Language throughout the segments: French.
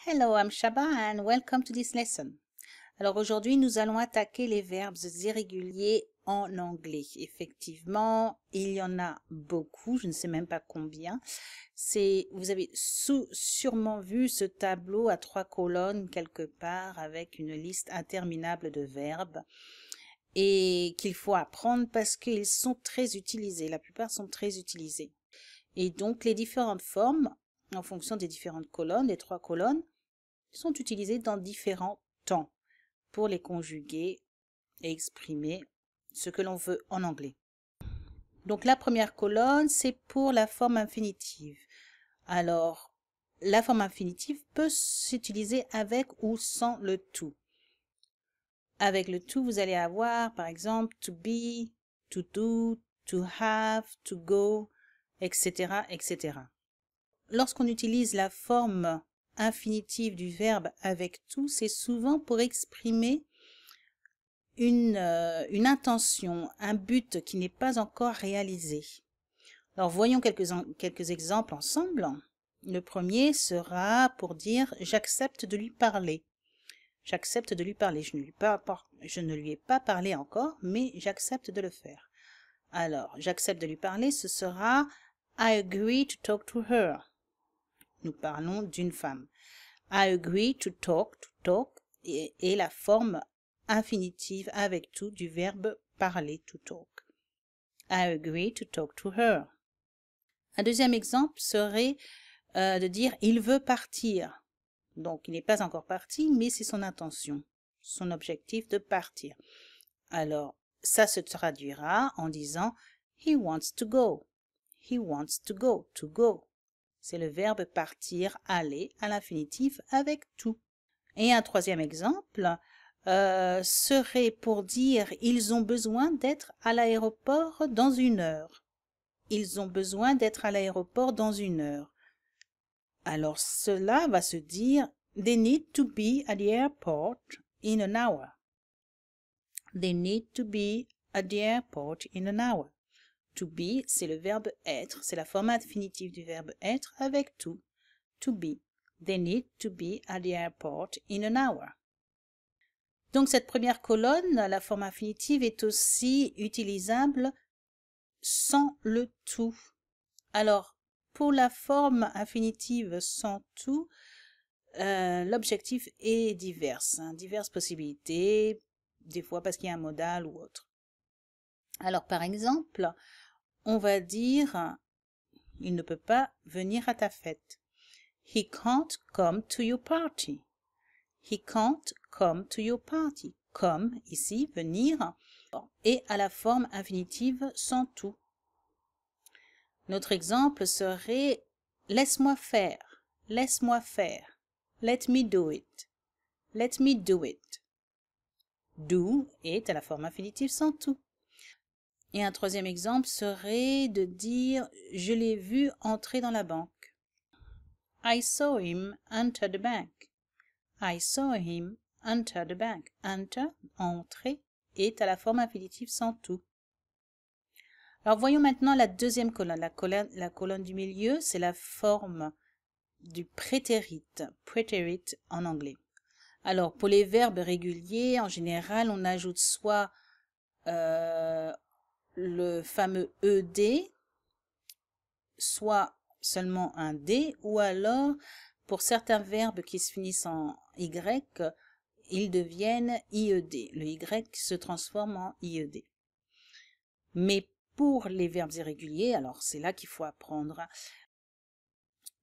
Hello, I'm Shaba and welcome to this lesson. Alors aujourd'hui, nous allons attaquer les verbes irréguliers en anglais. Effectivement, il y en a beaucoup, je ne sais même pas combien. Vous avez sûrement vu ce tableau à 3 colonnes quelque part avec une liste interminable de verbes et qu'il faut apprendre parce qu'ils sont très utilisés. La plupart sont très utilisés. Et donc, les différentes formes, en fonction des différentes colonnes, les 3 colonnes, sont utilisées dans différents temps pour les conjuguer et exprimer ce que l'on veut en anglais. Donc la première colonne, c'est pour la forme infinitive. Alors, la forme infinitive peut s'utiliser avec ou sans le to. Avec le to, vous allez avoir par exemple to be, to do, to have, to go, etc., etc. Lorsqu'on utilise la forme infinitive du verbe avec tout, c'est souvent pour exprimer une intention, un but qui n'est pas encore réalisé. Alors voyons quelques exemples ensemble. Le premier sera pour dire j'accepte de lui parler. J'accepte de lui parler. Je ne lui ai pas parlé encore, mais j'accepte de le faire. Alors, j'accepte de lui parler, ce sera I agree to talk to her. Nous parlons d'une femme. I agree to talk est la forme infinitive avec tout du verbe parler, to talk. I agree to talk to her. Un deuxième exemple serait de dire il veut partir. Donc, il n'est pas encore parti, mais c'est son intention, son objectif de partir. Alors, ça se traduira en disant he wants to go. He wants to go, to go. C'est le verbe partir, aller à l'infinitif avec tout. Et un troisième exemple serait pour dire ils ont besoin d'être à l'aéroport dans 1 heure. Ils ont besoin d'être à l'aéroport dans 1 heure. Alors cela va se dire they need to be at the airport in an hour. They need to be at the airport in an hour. To be, c'est le verbe être, c'est la forme infinitive du verbe être avec tout. To be. They need to be at the airport in an hour. Donc cette première colonne, la forme infinitive, est aussi utilisable sans le to. Alors, pour la forme infinitive sans to, l'objectif est divers, diverses possibilités, des fois parce qu'il y a un modal ou autre. Alors par exemple, on va dire il ne peut pas venir à ta fête. He can't come to your party. He can't come to your party. Come, ici, venir, et à la forme infinitive sans tout. Notre exemple serait laisse-moi faire. Laisse-moi faire. Let me do it. Let me do it. Do est à la forme infinitive sans tout. Et un troisième exemple serait de dire je l'ai vu entrer dans la banque. I saw him enter the bank. I saw him enter the bank. Enter, entrer, est à la forme infinitive sans tout. Alors voyons maintenant la deuxième colonne. La colonne du milieu, c'est la forme du prétérit. Prétérit en anglais. Alors pour les verbes réguliers, en général, on ajoute soit le fameux ED, soit seulement un D, ou alors, pour certains verbes qui se finissent en Y, ils deviennent IED. Le Y se transforme en IED. Mais pour les verbes irréguliers, alors c'est là qu'il faut apprendre.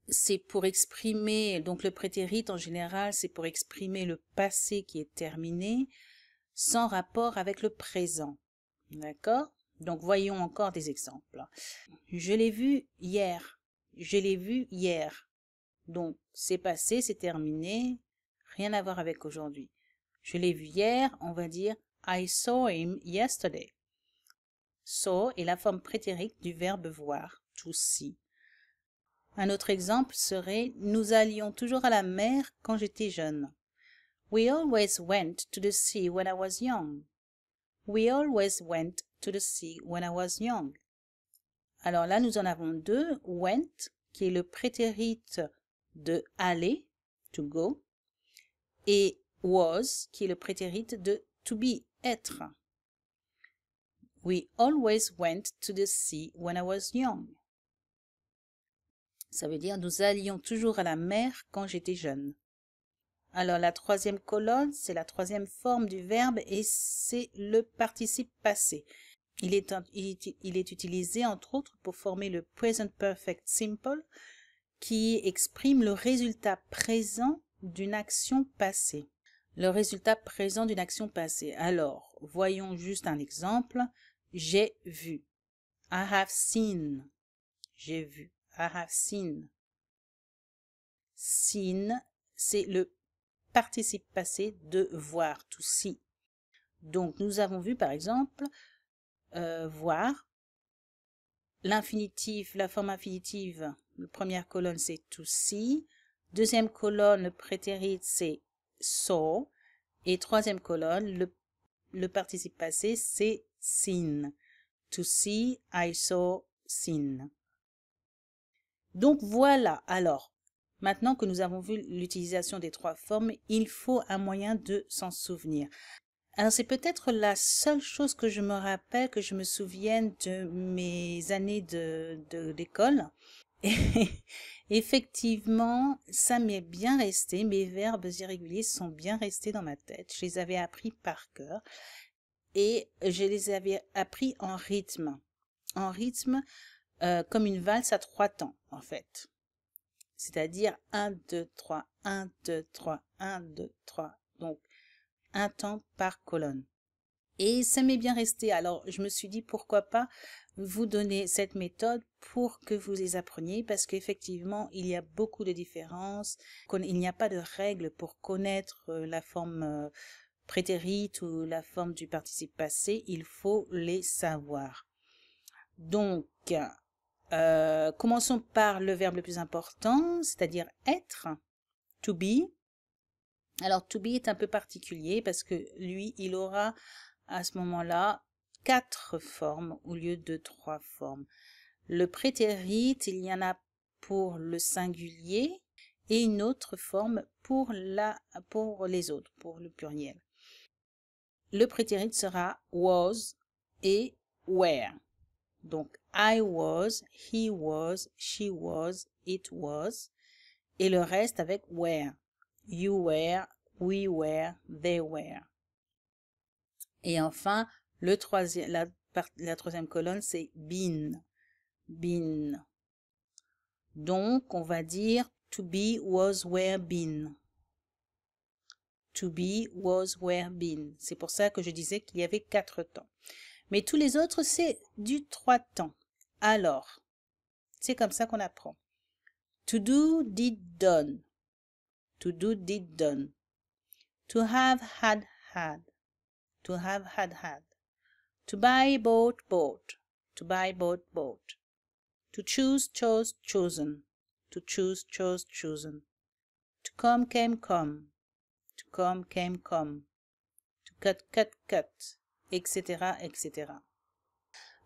C'est pour exprimer, donc le prétérit en général, c'est pour exprimer le passé qui est terminé, sans rapport avec le présent. D'accord ? Donc, voyons encore des exemples. Je l'ai vu hier. Je l'ai vu hier. Donc, c'est passé, c'est terminé. Rien à voir avec aujourd'hui. Je l'ai vu hier, on va dire I saw him yesterday. Saw est la forme prétérique du verbe voir, to see. Un autre exemple serait nous allions toujours à la mer quand j'étais jeune. We always went to the sea when I was young. We always went to the sea when I was young. Alors là, nous en avons deux. Went, qui est le prétérit de aller, to go, et was, qui est le prétérit de to be, être. We always went to the sea when I was young. Ça veut dire nous allions toujours à la mer quand j'étais jeune. Alors la troisième colonne, c'est la troisième forme du verbe et c'est le participe passé. Il est utilisé entre autres pour former le present perfect simple qui exprime le résultat présent d'une action passée. Le résultat présent d'une action passée. Alors, voyons juste un exemple. J'ai vu. I have seen. J'ai vu. I have seen. Seen, c'est le participe passé de voir, to see. Donc, nous avons vu, par exemple, voir. L'infinitif, la forme infinitive, la première colonne, c'est to see. Deuxième colonne, le prétérit, c'est saw. Et troisième colonne, le participe passé, c'est seen. To see, I saw, seen. Donc voilà, alors, maintenant que nous avons vu l'utilisation des trois formes, il faut un moyen de s'en souvenir. Alors c'est peut-être la seule chose que je me rappelle, que je me souvienne de mes années d'école. Et effectivement, ça m'est bien resté, mes verbes irréguliers sont bien restés dans ma tête. Je les avais appris par cœur et je les avais appris en rythme. En rythme, comme une valse à 3 temps en fait. C'est-à-dire 1, 2, 3, 1, 2, 3, 1, 2, 3. Donc, un temps par colonne. Et ça m'est bien resté. Alors, je me suis dit, pourquoi pas vous donner cette méthode pour que vous les appreniez, parce qu'effectivement, il y a beaucoup de différences. Il n'y a pas de règle pour connaître la forme prétérite ou la forme du participe passé. Il faut les savoir. Donc, commençons par le verbe le plus important, c'est-à-dire être, to be. Alors, to be est un peu particulier parce que lui, il aura à ce moment-là 4 formes au lieu de 3 formes. Le prétérit, il y en a pour le singulier et une autre forme pour les autres, pour le pluriel. Le prétérit sera was et were. Donc, I was, he was, she was, it was. Et le reste avec were. You were, we were, they were. Et enfin, la troisième colonne, c'est been. Been. Donc, on va dire to be, was, were, been. To be, was, were, been. C'est pour ça que je disais qu'il y avait 4 temps. Mais tous les autres, c'est du 3 temps. Alors, c'est comme ça qu'on apprend. To do, did, done. To do, did, done. To have, had, had. To have, had, had. To buy, bought, bought. To buy, bought, bought. To choose, chose, chosen. To choose, chose, chosen. To come, came, come. To come, came, come. To cut, cut, cut. Etc., etc.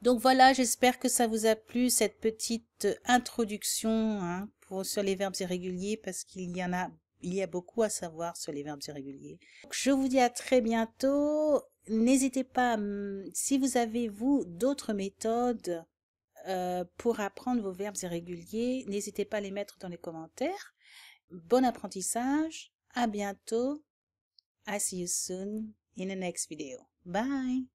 Donc voilà, j'espère que ça vous a plu, cette petite introduction sur les verbes irréguliers, parce qu'il y a beaucoup à savoir sur les verbes irréguliers. Donc, je vous dis à très bientôt. N'hésitez pas, si vous avez, vous, d'autres méthodes pour apprendre vos verbes irréguliers, n'hésitez pas à les mettre dans les commentaires. Bon apprentissage, à bientôt. I see you soon in the next video. Bye!